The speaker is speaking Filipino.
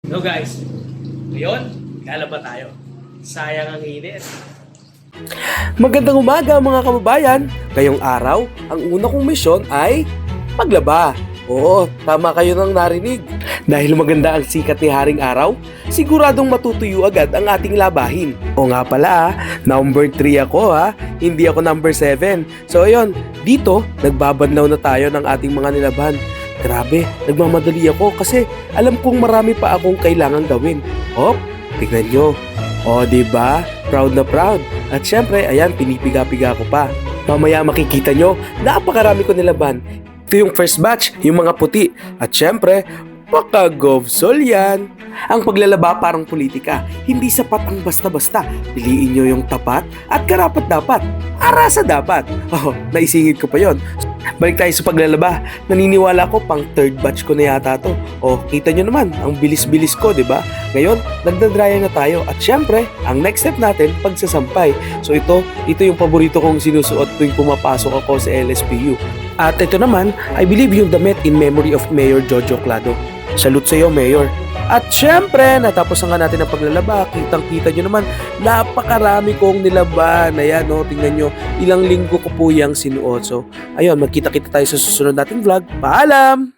So guys, ngayon, lalaba tayo. Sayang ang init. Magandang umaga mga kababayan! Ngayong araw, ang una kong misyon ay maglaba. Oo, tama kayo nang narinig. Dahil maganda ang sikat ni Haring Araw, siguradong matutuyo agad ang ating labahin. O nga pala, number 3 ako hindi ako number 7. So ayun, dito, nagbabadlaw na tayo ng ating mga nilaban. Grabe, nagmamadali ako kasi alam kong marami pa akong kailangan gawin. Hop, tignan nyo. O, diba? Proud na proud. At syempre, ayan, pinipiga-piga ko pa. Mamaya makikita nyo, napakarami ko nilaban. Ito yung first batch, yung mga puti. At syempre, paka-govsol yan. Ang paglalaba parang politika, hindi sapat ang basta-basta. Piliin nyo yung tapat at karapat-dapat. Arasa dapat. Oh, naisingit ko pa yon. Balik tayo sa paglalaba. Naniniwala ko pang third batch ko na yata to. O, kita nyo naman, ang bilis-bilis ko, di ba? Ngayon, nagdadryan na tayo. At syempre, ang next step natin, pagsasampay. So ito yung paborito kong sinusuot tuwing pumapasok ako sa LSPU. At ito naman, I believe yung damit in memory of Mayor Jojo Clado. Salute sa iyo, Mayor. At syempre, natapos na nga natin ang paglalaba. Kitang-kita nyo naman, napakarami kong nilaban. Ayan, tingnan nyo, ilang linggo ko po yung sinuot. So, ayun, magkita-kita tayo sa susunod nating vlog. Paalam!